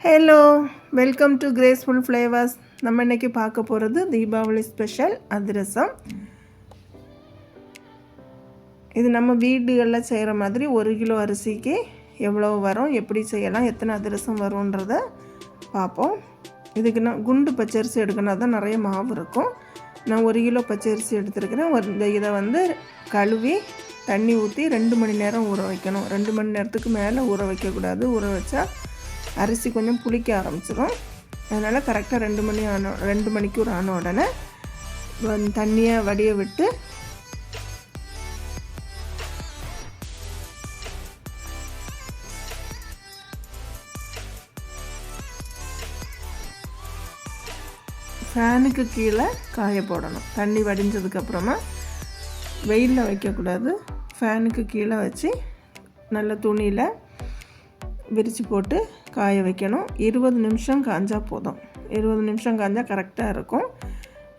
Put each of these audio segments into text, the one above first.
Hello, welcome to graceful flavours. நம்ம இன்றைக்கி பார்க்க போகிறது தீபாவளி ஸ்பெஷல் அதிரசம். இது நம்ம வீடுகளில் செய்கிற மாதிரி 1 கிலோ அரிசிக்கு எவ்வளோ வரும், எப்படி செய்யலாம், எத்தனை அதிரசம் வரும்ன்றத பார்ப்போம். இதுக்கு நான் குண்டு பச்சரிசி எடுக்கணும், தான் நிறைய மாவு இருக்கும். நான் 1 கிலோ பச்சரிசி எடுத்துருக்கிறேன். இதை கழுவி தண்ணி ஊற்றி 2 மணி நேரம் ஊற வைக்கணும். 2 மணி நேரத்துக்கு மேலே ஊற வைக்கக்கூடாது. ஊற வச்சா அரிசி கொஞ்சம் புளிக்க ஆரம்பிச்சிடும். அதனால் கரெக்டாக 2 மணிக்கூர் ஆன உடனே தண்ணியை வடிய விட்டு ஃபேனுக்கு கீழே காய போடணும். தண்ணி வடிஞ்சதுக்கப்புறமா வெயிலில் வைக்கக்கூடாது. ஃபேனுக்கு கீழே வச்சு நல்ல துணியில் விரித்து போட்டு காய வைக்கணும். 20 நிமிஷம் காஞ்சால் போதும். 20 நிமிஷம் காஞ்சால் கரெக்டாக இருக்கும்.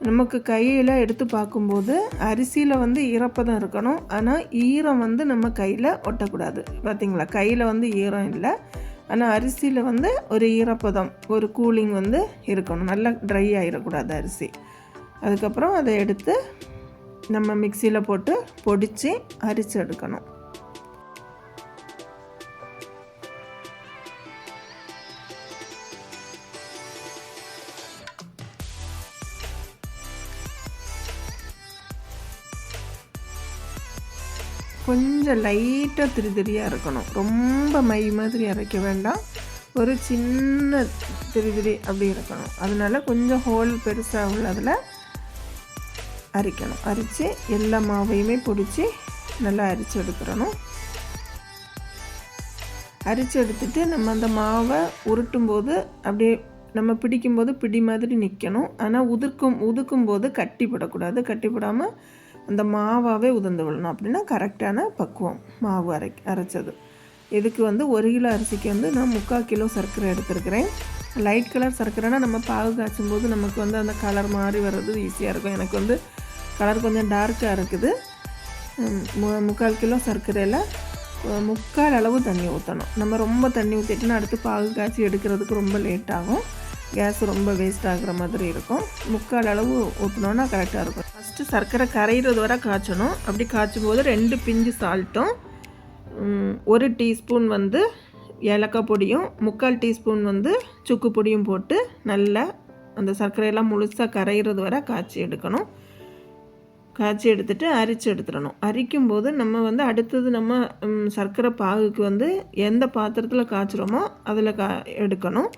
நமக்கு கையில் எடுத்து பார்க்கும்போது அரிசியில் ஈரப்பதம் இருக்கணும். ஆனால் ஈரம் நம்ம கையில் ஒட்டக்கூடாது. பார்த்திங்களா, கையில் ஈரம் இல்லை. ஆனால் அரிசியில் ஒரு ஈரப்பதம், ஒரு கூலிங் இருக்கணும். நல்லா ட்ரை ஆகிடக்கூடாது அரிசி. அதுக்கப்புறம் அதை எடுத்து நம்ம மிக்சியில் போட்டு பொடித்து அரிசி எடுக்கணும். கொஞ்சம் லைட்டாக திரியாக இருக்கணும். ரொம்ப மை மாதிரி அரைக்க வேண்டாம். ஒரு சின்ன திரி அப்படி இருக்கணும். அதனால் கொஞ்சம் ஹோல் பெருசாக உள்ளதில் அரைக்கணும். அரைச்சி எல்லா மாவையுமே பிடிச்சி நல்லா அரைச்சி எடுத்துடணும். அரைச்சி எடுத்துட்டு நம்ம அந்த மாவை உருட்டும்போது அப்படியே நம்ம பிடிக்கும்போது பிடி மாதிரி நிற்கணும். ஆனால் உதுக்கும்போது கட்டிப்படக்கூடாது. கட்டிப்படாமல் அந்த மாவாகவே உதிர்ந்து விடணும். அப்படின்னா கரெக்டான பக்குவம் மாவு அரைச்சது. இதுக்கு 1 கிலோ அரிசிக்கு நான் 3/4 கிலோ சர்க்கரை எடுத்துருக்கிறேன். லைட் கலர் சர்க்கரைனா நம்ம பாகு காய்ச்சும் போது நமக்கு அந்த கலர் மாறி வர்றது ஈஸியாக இருக்கும். எனக்கு கலர் கொஞ்சம் டார்க்காக இருக்குது. 3/4 கிலோ சர்க்கரையில் 3/4 அளவு தண்ணி ஊற்றணும். நம்ம ரொம்ப தண்ணி ஊற்றிட்டுனா அடுத்து பாகு காய்ச்சி எடுக்கிறதுக்கு ரொம்ப லேட் ஆகும். கேஸ் ரொம்ப வேஸ்ட் ஆகிற மாதிரி இருக்கும். 3/4 அளவு ஊற்றினோன்னா கரெக்டாக இருக்கும். ஃபஸ்ட்டு சர்க்கரை கரைகிறது வரை காய்ச்சணும். அப்படி காய்ச்சும் போது 2 பிஞ்சு சால்ட்டும் 1 டீஸ்பூன் ஏலக்காய் பொடியும் 3/4 டீஸ்பூன் சுக்கு பொடியும் போட்டு நல்லா அந்த சர்க்கரையெல்லாம் முழுசாக கரைகிறது வரை காய்ச்சி எடுக்கணும். காய்ச்சி எடுத்துகிட்டு அரிச்சு எடுத்துடணும். அரிக்கும்போது நம்ம அடுத்தது நம்ம சர்க்கரை பாகுக்கு எந்த பாத்திரத்தில் காய்ச்சுறோமோ அதில் எடுக்கணும்.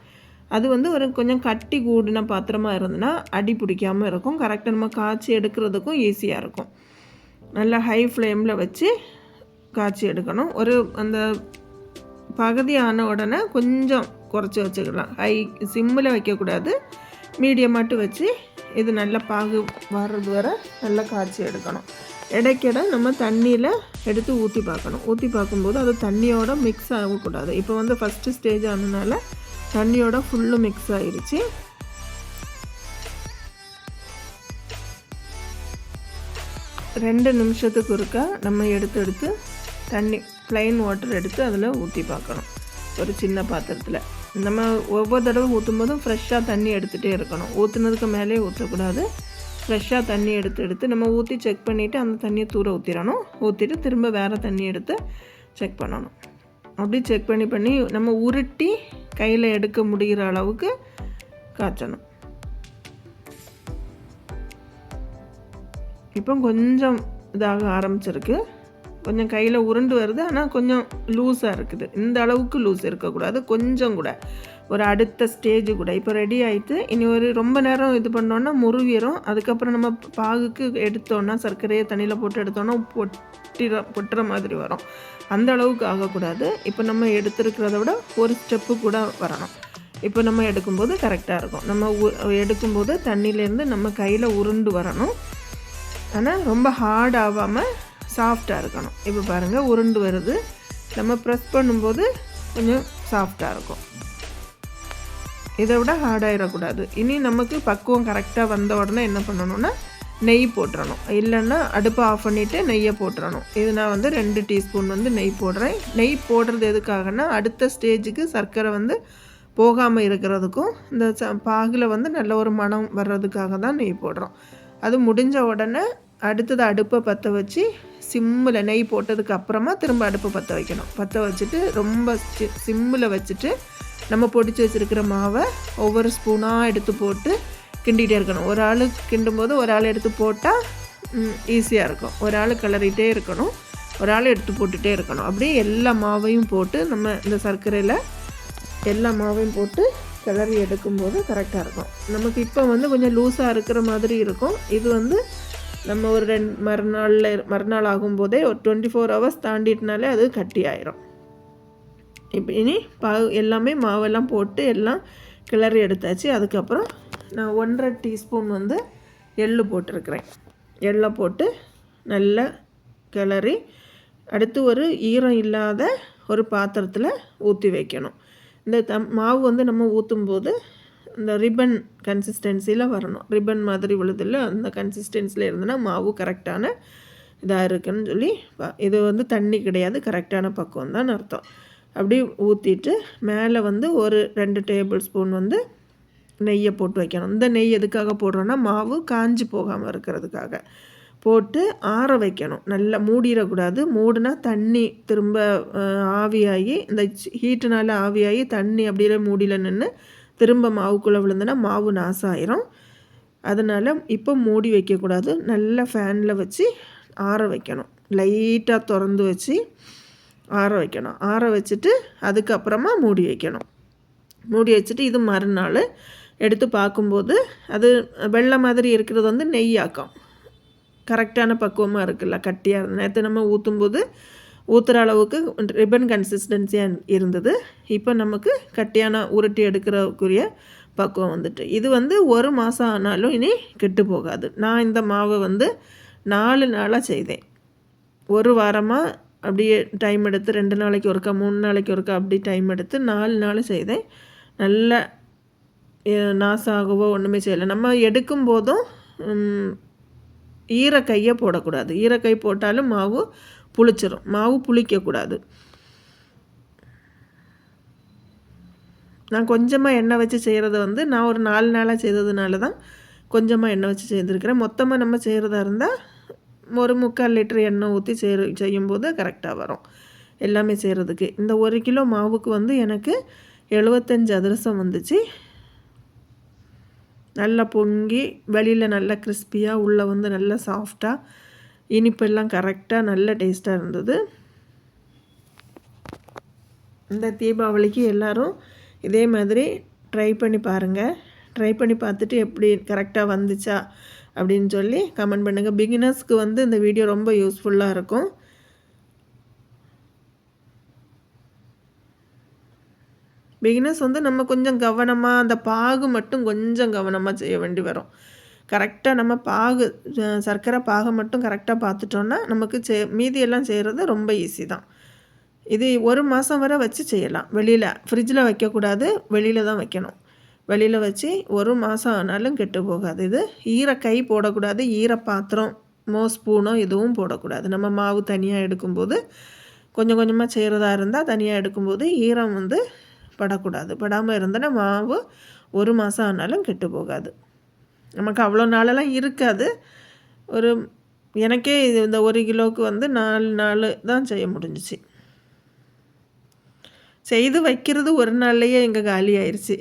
அது ஒரு கொஞ்சம் கட்டி கூடின பாத்திரமாக இருந்ததுன்னா அடி பிடிக்காமல் இருக்கும். கரெக்டாக நம்ம காய்ச்சி எடுக்கிறதுக்கும் ஈஸியாக இருக்கும். நல்லா ஹை ஃப்ளேமில் வச்சு காய்ச்சி எடுக்கணும். அந்த பகுதி ஆன உடனே கொஞ்சம் குறைச்சி வச்சுக்கலாம். சிம்மில் வைக்கக்கூடாது, மீடியமாட்டு வச்சு இது நல்லா பாகு வர்றது வரை நல்லா காய்ச்சி எடுக்கணும். இடைக்கிட நம்ம தண்ணியில் எடுத்து ஊற்றி பார்க்கணும். ஊற்றி பார்க்கும்போது அது தண்ணியோட மிக்ஸ் ஆகக்கூடாது. இப்போ ஃபஸ்ட்டு ஸ்டேஜ் ஆனதுனால தண்ணியோட ஃபுல்லு மிக்ஸ் ஆகிடுச்சு. ரெண்டு நிமிஷத்துக்கு ஒருக்கா நம்ம எடுத்து தண்ணி ப்ளைன் வாட்டர் எடுத்து அதில் ஊற்றி பார்க்கணும். ஒரு சின்ன பாத்திரத்தில் நம்ம ஒவ்வொரு தடவை ஊற்றும் போதும் ஃப்ரெஷ்ஷாக தண்ணி எடுத்துகிட்டே இருக்கணும். ஊற்றுனதுக்கு மேலே ஊற்றக்கூடாது. ஃப்ரெஷ்ஷாக தண்ணி எடுத்து நம்ம ஊற்றி செக் பண்ணிவிட்டு அந்த தண்ணியை தூர ஊற்றிடணும். ஊற்றிட்டு திரும்ப வேறு தண்ணி எடுத்து செக் பண்ணணும். அப்படி செக் பண்ணி நம்ம உருட்டி கையில் எடுக்க முடிகிற அளவுக்கு காய்ச்சணும். இப்போ கொஞ்சம் இதாக ஆரம்பிச்சிருக்கு. கொஞ்சம் கையில் உருண்டு வருது. ஆனால் கொஞ்சம் லூஸாக இருக்குது. இந்த அளவுக்கு லூஸ் இருக்கக்கூடாது. கொஞ்சம் கூட ஒரு அடுத்த ஸ்டேஜு கூட இப்போ ரெடி ஆகிட்டு இனி ஒரு ரொம்ப நேரம் இது பண்ணோன்னா முருவிடும். அதுக்கப்புறம் நம்ம பாகுக்கு எடுத்தோன்னா சர்க்கரையை தண்ணியில் போட்டு எடுத்தோன்னா பொட்டுற மாதிரி வரும். அந்த அளவுக்கு ஆகக்கூடாது. இப்போ நம்ம எடுத்துருக்கிறத விட ஒரு ஸ்டெப்பு கூட வரணும். இப்போ நம்ம எடுக்கும்போது கரெக்டாக இருக்கும். நம்ம எடுக்கும்போது தண்ணியிலேருந்து நம்ம கையில் உருண்டு வரணும். ஆனால் ரொம்ப ஹார்ட் ஆகாமல் சாஃப்டாக இருக்கணும். இப்போ பாருங்கள், உருண்டு வருது. நம்ம ப்ரெஸ் பண்ணும்போது கொஞ்சம் சாஃப்டாக இருக்கும். இதை விட ஹார்டாகிடக்கூடாது. இனி நமக்கு பக்குவம் கரெக்டாக வந்த உடனே என்ன பண்ணணும்னா நெய் போட்டுறணும். இல்லைன்னா அடுப்பை ஆஃப் பண்ணிவிட்டு நெய்யை போட்டுறணும். இது நான் 2 டீஸ்பூன் நெய் போடுறேன். நெய் போடுறது எதுக்காகனா அடுத்த ஸ்டேஜுக்கு சர்க்கரை போகாமல் இருக்கிறதுக்கும் இந்த பாகில் வந்து நல்ல ஒரு மனம் வர்றதுக்காக தான் நெய் போடுறோம். அது முடிஞ்ச உடனே அடுத்தது அடுப்பை பற்ற வச்சு சிம்மில் நெய் போட்டதுக்கு அப்புறமா திரும்ப அடுப்பை பற்ற வைக்கணும். பற்ற வச்சுட்டு ரொம்ப சிம்மில் வச்சுட்டு நம்ம பொடிச்சு வச்சுருக்கிற மாவை ஒவ்வொரு ஸ்பூனாக எடுத்து போட்டு கிண்டிகிட்டே இருக்கணும். ஒரு ஆள் கிண்டும்போது ஒரு ஆள் எடுத்து போட்டால் ஈஸியாக இருக்கும். ஒரு ஆள் கிளறிட்டே இருக்கணும், ஒரு ஆள் எடுத்து போட்டுகிட்டே இருக்கணும். அப்படியே எல்லா மாவையும் போட்டு நம்ம இந்த சர்க்கரையில் எல்லா மாவையும் போட்டு கிளறி எடுக்கும்போது கரெக்டாக இருக்கும். நமக்கு இப்போ வந்து கொஞ்சம் லூஸாக இருக்கிற மாதிரி இருக்கும். இது வந்து நம்ம ஒரு மறுநாள் ஆகும்போதே ஒரு 24 ஹவர்ஸ் தாண்டிட்டுனாலே அது கட்டி ஆயிரும். இப்போ இனி எல்லாமே மாவெல்லாம் போட்டு எல்லாம் கிளறி எடுத்தாச்சு. அதுக்கப்புறம் நான் 1.5 டீஸ்பூன் வந்து எள்ளு போட்டிருக்கிறேன். எள்ளை போட்டு நல்லா கிளறி அடுத்து ஒரு ஈரம் இல்லாத ஒரு பாத்திரத்தில் ஊற்றி வைக்கணும். இந்த மாவு வந்து நம்ம ஊற்றும்போது இந்த ரிப்பன் கன்சிஸ்டன்சியில் வரணும். ரிப்பன் மாதிரி விழுதில்ல, அந்த கன்சிஸ்டன்சியில் இருந்ததுன்னா மாவு கரெக்டான இதாக இருக்குதுன்னு சொல்லி இது வந்து தண்ணி கிடையாது, கரெக்டான பக்குவம் தான் அர்த்தம். அப்படி ஊற்றிட்டு மேலே வந்து ஒரு 2 டேபிள் ஸ்பூன் வந்து நெய்யை போட்டு வைக்கணும். இந்த நெய் எதுக்காக போடுறோன்னா மாவு காஞ்சி போகாமல் இருக்கிறதுக்காக போட்டு ஆற வைக்கணும். நல்லா மூடிடக்கூடாது. மூடினா தண்ணி திரும்ப ஆவியாகி இந்த ஹீட்டுனால் ஆவியாகி தண்ணி அப்படியே மூடியில் நின்று திரும்ப மாவுக்குள்ளே விழுந்துன்னா மாவு நாசாயிரும். அதனால் இப்போ மூடி வைக்கக்கூடாது. நல்லா ஃபேனில் வச்சு ஆற வைக்கணும். லைட்டாக திறந்து வச்சு ஆற வைக்கணும். ஆற வச்சுட்டு அதுக்கப்புறமா மூடி வைக்கணும். மூடி வச்சுட்டு இது மறுநாள் எடுத்து பார்க்கும்போது அது வெள்ளை மாதிரி இருக்கிறது வந்து நெய்யாக்கம். கரெக்டான பக்குவமாக இருக்குல்ல, கட்டியாக இருந்தது. நேற்று நம்ம ஊற்றும்போது ஊற்றுற அளவுக்கு ரிப்பன் கன்சிஸ்டன்சியாக இருந்தது. இப்போ நமக்கு கட்டியான உருட்டி எடுக்கிறக்குரிய பக்குவம் வந்துட்டு. இது வந்து 1 மாதம் ஆனாலும் இனி கெட்டு போகாது. நான் இந்த மாவை வந்து 4 நாளாக செய்தேன். ஒரு வாரமாக அப்படியே டைம் எடுத்து 2 நாளைக்கு ஒருக்கா 3 நாளைக்கு ஒருக்கா அப்படி டைம் எடுத்து 4 நாள் செய்தேன். நல்ல நாசாகவோ ஒன்றுமே செய்யலை. நம்ம எடுக்கும் போதும் ஈரக்கையை போடக்கூடாது. ஈரக்கை போட்டாலும் மாவு புளிச்சிரும். மாவு புளிக்கக்கூடாது. நான் கொஞ்சமாக எண்ணெய் வச்சு செய்கிறது வந்து நான் ஒரு 4 நாளாக செய்ததுனால தான் கொஞ்சமாக எண்ணெய் வச்சு செய்திருக்கிறேன். மொத்தமாக நம்ம செய்கிறதா இருந்தால் ஒரு 3/4 லிட்டர் எண்ணெய் ஊற்றி செய்யும்போது கரெக்டாக வரும் எல்லாமே செய்கிறதுக்கு. இந்த 1 கிலோ மாவுக்கு வந்து எனக்கு 75 அதிரசம் வந்துச்சு. நல்லா பொங்கி வெளியில் நல்லா கிறிஸ்பியாக உள்ளே வந்து நல்லா சாஃப்டாக இனிப்பெல்லாம் கரெக்டாக நல்ல டேஸ்ட்டாக இருந்தது. இந்த தீபாவளிக்கு எல்லோரும் இதே மாதிரி ட்ரை பண்ணி பாருங்கள். ட்ரை பண்ணி பார்த்துட்டு எப்படி கரெக்டாக வந்துச்சா அப்படின்னு சொல்லி கமெண்ட் பண்ணுங்கள். பிகினர்ஸ்க்கு வந்து இந்த வீடியோ ரொம்ப யூஸ்ஃபுல்லாக இருக்கும். பிகினர்ஸ் வந்து நம்ம கொஞ்சம் கவனமாக அந்த பாகு மட்டும் கொஞ்சம் கவனமாக செய்ய வேண்டி வரும். கரெக்டாக நம்ம பாகு சர்க்கரை பாகை மட்டும் கரெக்டாக பார்த்துட்டோன்னா நமக்கு மீதியெல்லாம் செய்கிறது ரொம்ப ஈஸி தான். இது 1 மாதம் வரை வச்சு செய்யலாம். வெளியில் ஃப்ரிட்ஜில் வைக்கக்கூடாது, வெளியில் தான் வைக்கணும். வெளியில் வச்சு 1 மாதம் ஆனாலும் கெட்டு போகாது. இது ஈரக்கை போடக்கூடாது, ஈரப்பாத்திரம் ஸ்பூனோ எதுவும் போடக்கூடாது. நம்ம மாவு தனியாக எடுக்கும்போது கொஞ்சம் கொஞ்சமாக செய்கிறதா இருந்தால் தனியாக எடுக்கும்போது ஈரம் வந்து படக்கூடாது. படாமல் இருந்தோன்னா மாவு 1 மாதம் ஆனாலும் கெட்டு போகாது. நமக்கு அவ்வளோ நாளெல்லாம் இருக்காது. எனக்கே இந்த 1 கிலோவுக்கு வந்து 4 நாள் தான் செய்ய முடிஞ்சிச்சு. செய்து வைக்கிறது ஒரு நாள்லேயே எங்கே காலி ஆயிடுச்சு.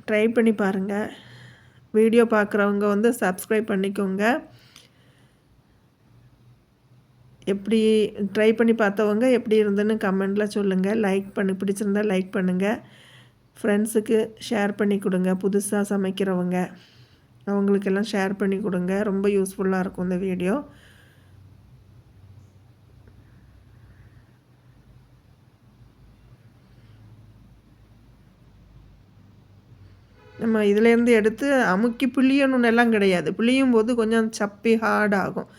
ட்ரை பண்ணி பாருங்கள். வீடியோ பார்க்குறவங்க வந்து சப்ஸ்கிரைப் பண்ணிக்கோங்க. எப்படி ட்ரை பண்ணி பார்த்தவங்க எப்படி இருந்துன்னு கமெண்டில் சொல்லுங்கள். பிடிச்சிருந்தா லைக் பண்ணுங்கள். ஃப்ரெண்ட்ஸுக்கு ஷேர் பண்ணி கொடுங்க. புதுசாக சமைக்கிறவங்க அவங்களுக்கெல்லாம் ஷேர் பண்ணி கொடுங்க. ரொம்ப யூஸ்ஃபுல்லாக இருக்கும் இந்த வீடியோ. நம்ம இதிலேருந்து எடுத்து அமுக்கி புளியணுன்னு எல்லாம் கிடையாது. புளியும் போது கொஞ்சம் சப்பி ஹார்ட் ஆகும்.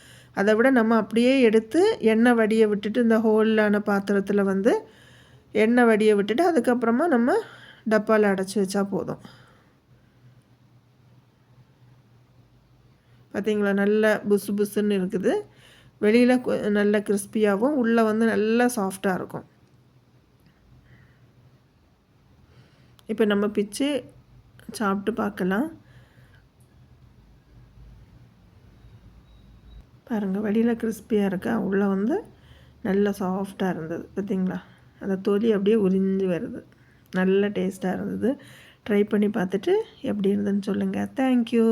அதை விட நம்ம அப்படியே எடுத்து எண்ணெய் வடியை விட்டுட்டு இந்த ஹோல்லான பாத்திரத்தில் வந்து எண்ணெய் வடியை விட்டுட்டு அதுக்கப்புறமா நம்ம டப்பாவில் அடைச்சி வச்சா போதும். பார்த்திங்களா, நல்ல புசு புசுன்னு இருக்குது. வெளியில் நல்ல கிறிஸ்பியாகவும் உள்ளே வந்து நல்லா சாஃப்டாக இருக்கும். இப்போ நம்ம பிச்சு சாப்பிட்டு பார்க்கலாம். பாருங்கள், வெளியில் கிறிஸ்பியாக இருக்கா, உள்ளே வந்து நல்லா சாஃப்டாக இருந்தது. பார்த்திங்களா, அந்த தொலி அப்படியே உறிஞ்சி வருது. நல்ல டேஸ்ட்டாக இருந்தது. ட்ரை பண்ணி பார்த்துட்டு எப்படி இருந்ததுன்னு சொல்லுங்கள். தேங்க்யூ.